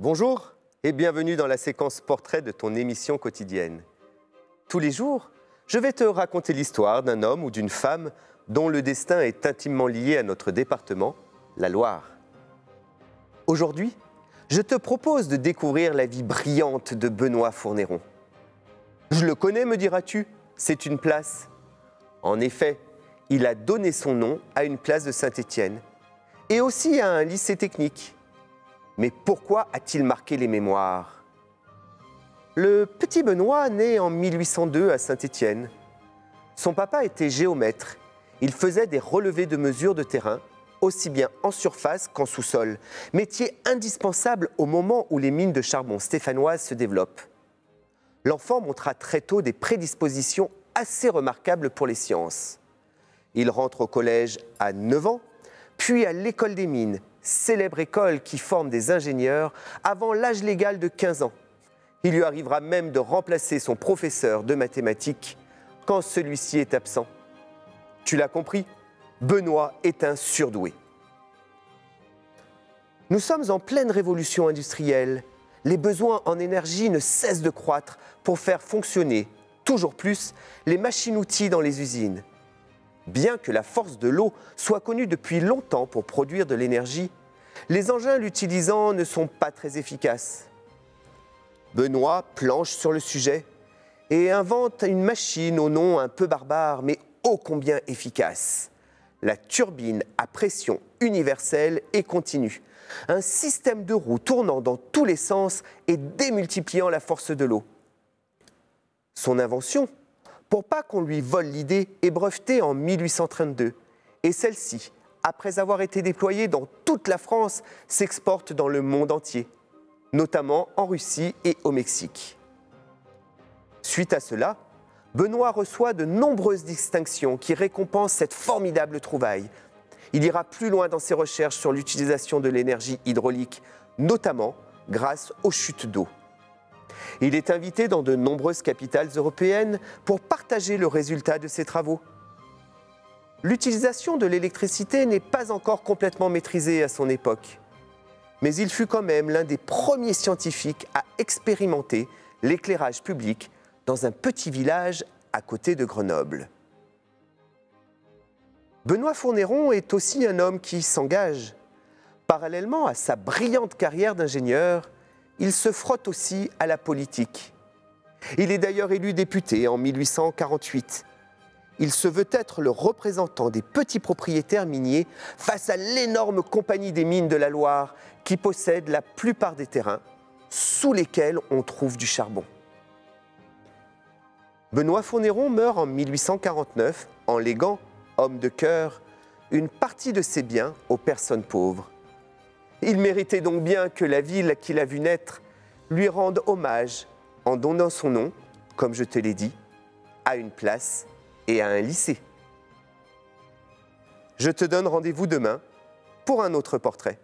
Bonjour et bienvenue dans la séquence portrait de ton émission quotidienne. Tous les jours, je vais te raconter l'histoire d'un homme ou d'une femme dont le destin est intimement lié à notre département, la Loire. Aujourd'hui, je te propose de découvrir la vie brillante de Benoît Fournéron. Je le connais, me diras-tu, c'est une place. En effet, il a donné son nom à une place de Saint-Étienne et aussi à un lycée technique. Mais pourquoi a-t-il marqué les mémoires? Le petit Benoît naît en 1802 à Saint-Étienne. Son papa était géomètre. Il faisait des relevés de mesure de terrain, aussi bien en surface qu'en sous-sol, métier indispensable au moment où les mines de charbon stéphanoises se développent. L'enfant montra très tôt des prédispositions assez remarquables pour les sciences. Il rentre au collège à 9 ans, puis à l'école des mines, célèbre école qui forme des ingénieurs avant l'âge légal de 15 ans. Il lui arrivera même de remplacer son professeur de mathématiques quand celui-ci est absent. Tu l'as compris, Benoît est un surdoué. Nous sommes en pleine révolution industrielle. Les besoins en énergie ne cessent de croître pour faire fonctionner toujours plus les machines-outils dans les usines. Bien que la force de l'eau soit connue depuis longtemps pour produire de l'énergie, les engins l'utilisant ne sont pas très efficaces. Benoît planche sur le sujet et invente une machine au nom un peu barbare, mais ô combien efficace. La turbine à pression universelle et continue. Un système de roues tournant dans tous les sens et démultipliant la force de l'eau. Son invention, pour pas qu'on lui vole l'idée, est brevetée en 1832. Et celle-ci, après avoir été déployée dans toute la France, s'exporte dans le monde entier, notamment en Russie et au Mexique. Suite à cela, Benoît reçoit de nombreuses distinctions qui récompensent cette formidable trouvaille. Il ira plus loin dans ses recherches sur l'utilisation de l'énergie hydraulique, notamment grâce aux chutes d'eau. Il est invité dans de nombreuses capitales européennes pour partager le résultat de ses travaux. L'utilisation de l'électricité n'est pas encore complètement maîtrisée à son époque, mais il fut quand même l'un des premiers scientifiques à expérimenter l'éclairage public dans un petit village à côté de Grenoble. Benoît Fournéron est aussi un homme qui s'engage. Parallèlement à sa brillante carrière d'ingénieur, il se frotte aussi à la politique. Il est d'ailleurs élu député en 1848. Il se veut être le représentant des petits propriétaires miniers face à l'énorme compagnie des mines de la Loire qui possède la plupart des terrains sous lesquels on trouve du charbon. Benoît Fournéron meurt en 1849 en léguant, homme de cœur, une partie de ses biens aux personnes pauvres. Il méritait donc bien que la ville qu'il a vue naître lui rende hommage en donnant son nom, comme je te l'ai dit, à une place et à un lycée. Je te donne rendez-vous demain pour un autre portrait.